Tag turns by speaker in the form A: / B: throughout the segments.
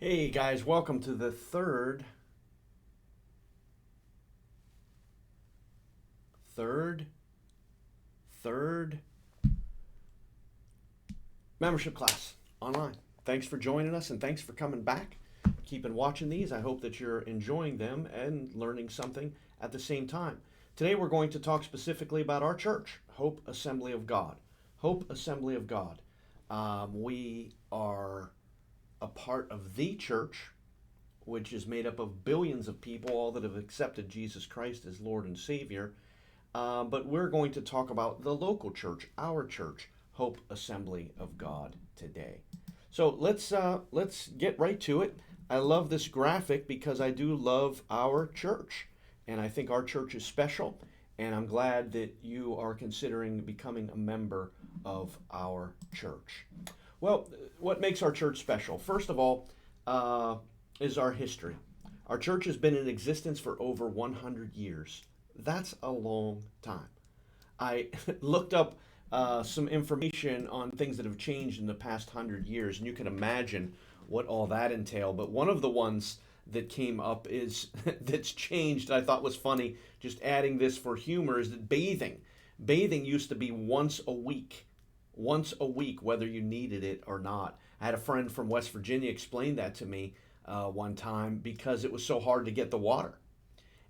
A: Hey guys, welcome to the third, third membership class online. Thanks for joining us and thanks for coming back. Keeping watching these. I hope that you're enjoying them and learning something at the same time. Today we're going to talk specifically about our church, Hope Assembly of God. Hope Assembly of God. We are a part of the church, which is made up of billions of people, all that have accepted Jesus Christ as Lord and Savior. But we're going to talk about the local church, our church, Hope Assembly of God today. So let's get right to it. I love this graphic because I do love our church, and I think our church is special. And I'm glad that you are considering becoming a member of our church. Well, what makes our church special? First of all, is our history. Our church has been in existence for over 100 years. That's a long time. I looked up some information on things that have changed in the past 100 years, and you can imagine what all that entailed. But one of the ones that came up is that's changed, I thought was funny, just adding this for humor, is that bathing. Bathing used to be once a week, whether you needed it or not. I had a friend from West Virginia explain that to me one time because it was so hard to get the water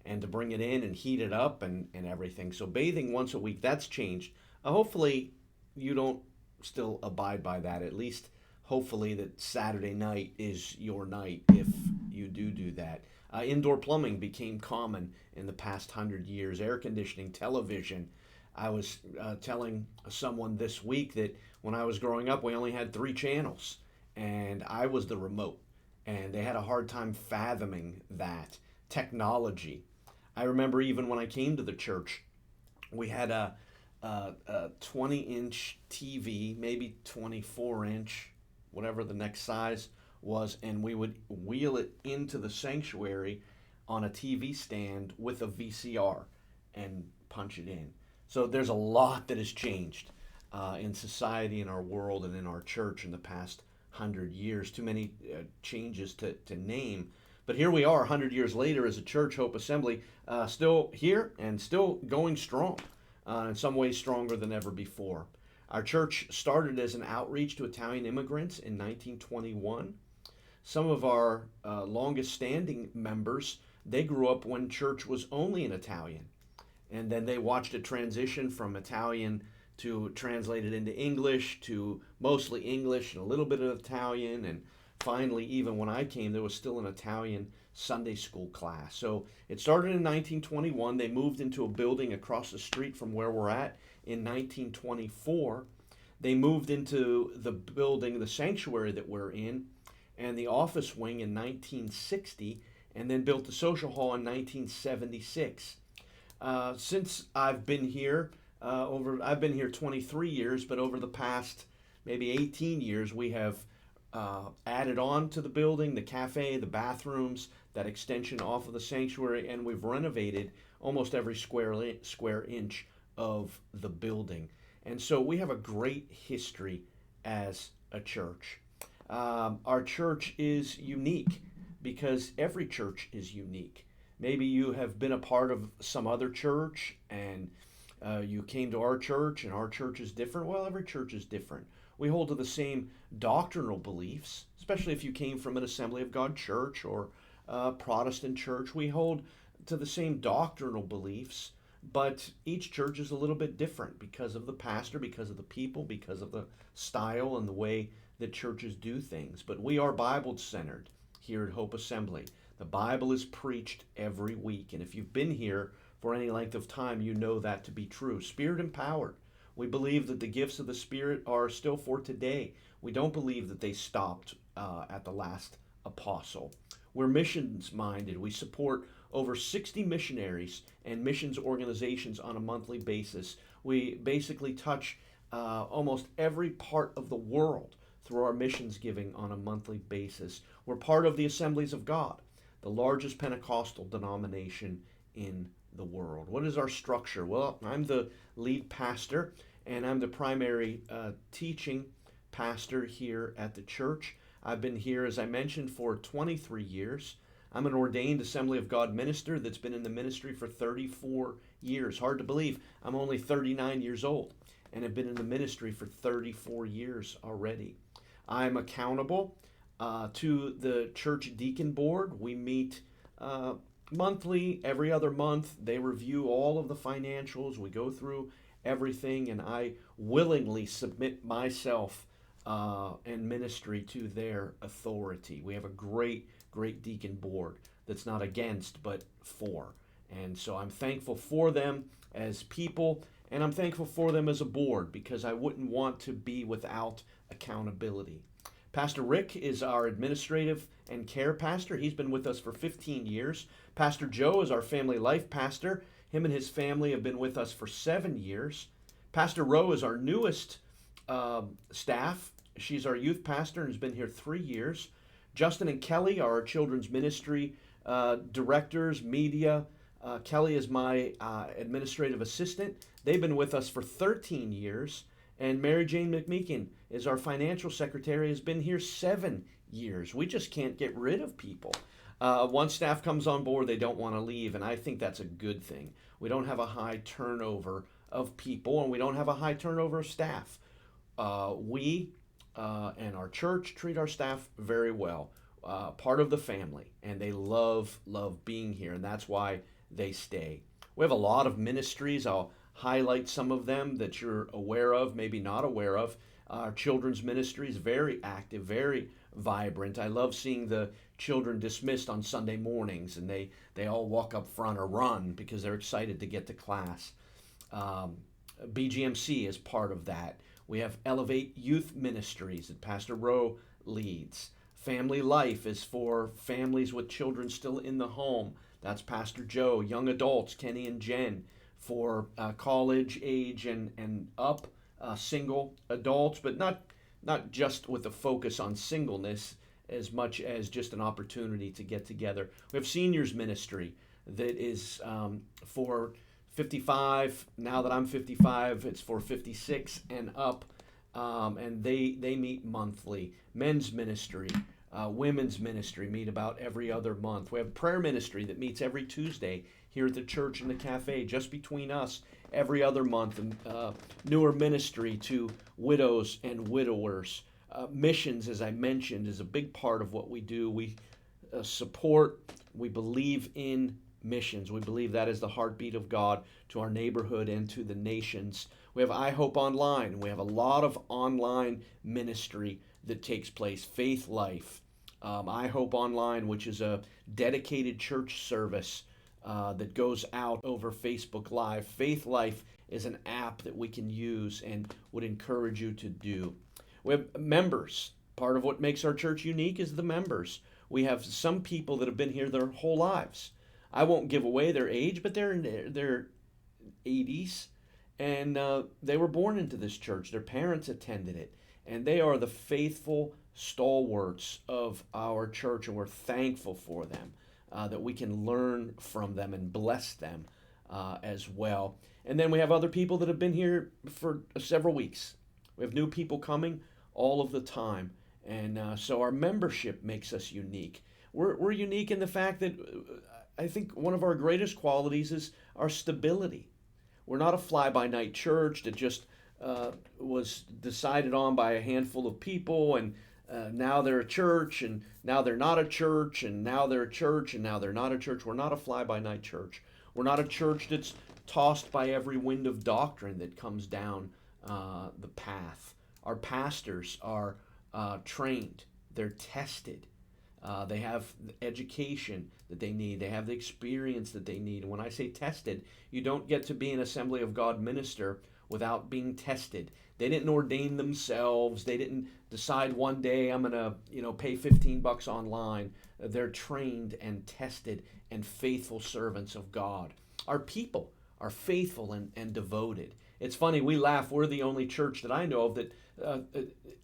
A: and to bring it in and heat it up and everything. So bathing once a week, that's changed. Hopefully you don't still abide by that. At least hopefully that Saturday night is your night if you do that. Indoor plumbing became common in the past 100 years. Air conditioning, television. I was telling someone this week that when I was growing up, we only had 3 channels, and I was the remote, and they had a hard time fathoming that technology. I remember even when I came to the church, we had a 20-inch TV, maybe 24-inch, whatever the next size was, and we would wheel it into the sanctuary on a TV stand with a VCR and punch it in. So there's a lot that has changed in society, in our world, and in our church in the past 100 years. Too many changes to name. But here we are, 100 years later, as a church, Hope Assembly, still here and still going strong, in some ways stronger than ever before. Our church started as an outreach to Italian immigrants in 1921. Some of our longest standing members, they grew up when church was only in Italian. And then they watched it transition from Italian to translated into English to mostly English and a little bit of Italian. And finally, even when I came, there was still an Italian Sunday school class. So it started in 1921. They moved into a building across the street from where we're at in 1924. They moved into the building, the sanctuary that we're in, and the office wing in 1960, and then built the social hall in 1976. Since I've been here, I've been here 23 years, but over the past maybe 18 years, we have added on to the building, the cafe, the bathrooms, that extension off of the sanctuary, and we've renovated almost every square inch of the building. And so we have a great history as a church. Our church is unique because every church is unique. Maybe you have been a part of some other church and you came to our church and our church is different. Well, every church is different. We hold to the same doctrinal beliefs, especially if you came from an Assembly of God church or a Protestant church. We hold to the same doctrinal beliefs, but each church is a little bit different because of the pastor, because of the people, because of the style and the way that churches do things. But we are Bible centered here at Hope Assembly. The Bible is preached every week, and if you've been here for any length of time, you know that to be true. Spirit empowered. We believe that the gifts of the Spirit are still for today. We don't believe that they stopped at the last apostle. We're missions minded. We support over 60 missionaries and missions organizations on a monthly basis. We basically touch almost every part of the world through our missions giving on a monthly basis. We're part of the Assemblies of God, the largest Pentecostal denomination in the world. What is our structure? Well, I'm the lead pastor, and I'm the primary teaching pastor here at the church. I've been here, as I mentioned, for 23 years. I'm an ordained Assembly of God minister that's been in the ministry for 34 years. Hard to believe. I'm only 39 years old and have been in the ministry for 34 years already. I'm accountable to the church deacon board. We meet monthly, every other month. They review all of the financials. We go through everything, and I willingly submit myself and ministry to their authority. We have a great deacon board that's not against but for. And so I'm thankful for them as people, and I'm thankful for them as a board, because I wouldn't want to be without accountability. Pastor Rick is our administrative and care pastor. He's been with us for 15 years. Pastor Joe is our family life pastor. Him and his family have been with us for 7 years. Pastor Rowe is our newest staff. She's our youth pastor and has been here 3 years. Justin and Kelly are our children's ministry directors, media. Kelly is my administrative assistant. They've been with us for 13 years. And Mary Jane McMeekin is our financial secretary, has been here 7 years. We just can't get rid of people. Once staff comes on board, they don't want to leave, and I think that's a good thing. We don't have a high turnover of people, and we don't have a high turnover of staff. We and our church treat our staff very well. Part of the family, and they love being here, and that's why they stay. We have a lot of ministries. I'll highlight some of them that you're aware of, maybe not aware of. Our children's ministry is very active, very vibrant. I love seeing the children dismissed on Sunday mornings, and they all walk up front or run because they're excited to get to class. BGMC is part of that. We have Elevate Youth Ministries that Pastor Rowe leads. Family Life is for families with children still in the home. That's Pastor Joe. Young Adults, Kenny and Jen, for college age and up, single adults, but not just with a focus on singleness as much as just an opportunity to get together. We have Seniors Ministry that is for 55. Now that I'm 55, it's for 56 and up, and they meet monthly. Men's Ministry, Women's Ministry meet about every other month. We have Prayer Ministry that meets every Tuesday here at the church in the cafe, just between us, every other month. And newer ministry to widows and widowers. Missions, as I mentioned, is a big part of what we do. We support, we believe in missions. We believe that is the heartbeat of God to our neighborhood and to the nations. We have I Hope Online. We have a lot of online ministry that takes place. Faith Life, I Hope Online, which is a dedicated church service that goes out over Facebook Live. Faith Life is an app that we can use and would encourage you to do. We have members. Part of what makes our church unique is the members. We have some people that have been here their whole lives. I won't give away their age, but they're in their 80s, and they were born into this church. Their parents attended it, and they are the faithful stalwarts of our church, and we're thankful for them. That we can learn from them and bless them as well. And then we have other people that have been here for several weeks. We have new people coming all of the time. And so our membership makes us unique. We're unique in the fact that I think one of our greatest qualities is our stability. We're not a fly-by-night church that just was decided on by a handful of people, and now they're a church, and now they're not a church, and now they're a church, and now they're not a church. We're not a fly-by-night church. We're not a church that's tossed by every wind of doctrine that comes down the path. Our pastors are trained. They're tested. They have the education that they need. They have the experience that they need. And when I say tested, you don't get to be an Assembly of God minister without being tested. They didn't ordain themselves. They didn't decide one day I'm going to, pay $15 online. They're trained and tested and faithful servants of God. Our people are faithful and devoted. It's funny, we laugh. We're the only church that I know of that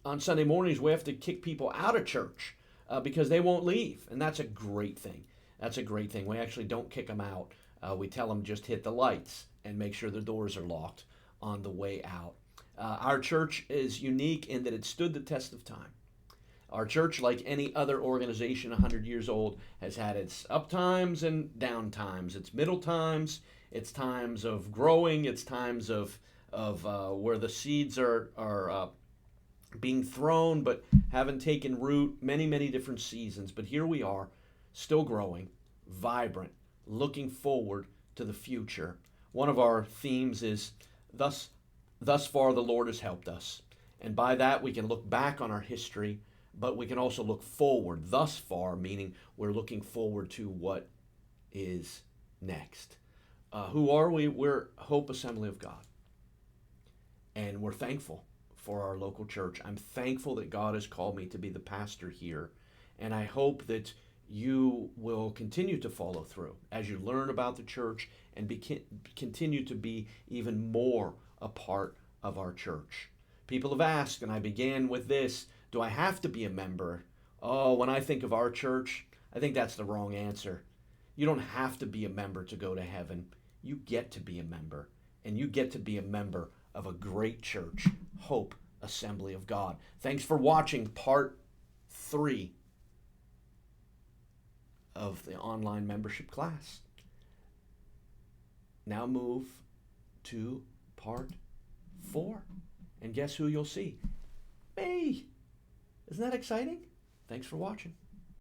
A: on Sunday mornings we have to kick people out of church because they won't leave. And that's a great thing. That's a great thing. We actually don't kick them out. We tell them just hit the lights and make sure the doors are locked on the way out. Our church is unique in that it stood the test of time. Our church, like any other organization 100 years old, has had its up times and down times, its middle times, its times of growing, its times of where the seeds are being thrown but haven't taken root, many, many different seasons. But here we are, still growing, vibrant, looking forward to the future. One of our themes is thus far the Lord has helped us. And by that we can look back on our history, but we can also look forward. Thus far, meaning we're looking forward to what is next. Who are we? We're Hope Assembly of God. And we're thankful for our local church. I'm thankful that God has called me to be the pastor here. And I hope that you will continue to follow through as you learn about the church and continue to be even more a part of our church. People have asked, and I began with this, do I have to be a member? Oh, when I think of our church, I think that's the wrong answer. You don't have to be a member to go to heaven. You get to be a member, and you get to be a member of a great church, Hope Assembly of God. Thanks for watching part 3 of the online membership class. Now move to part 4. And guess who you'll see? Me! Isn't that exciting? Thanks for watching.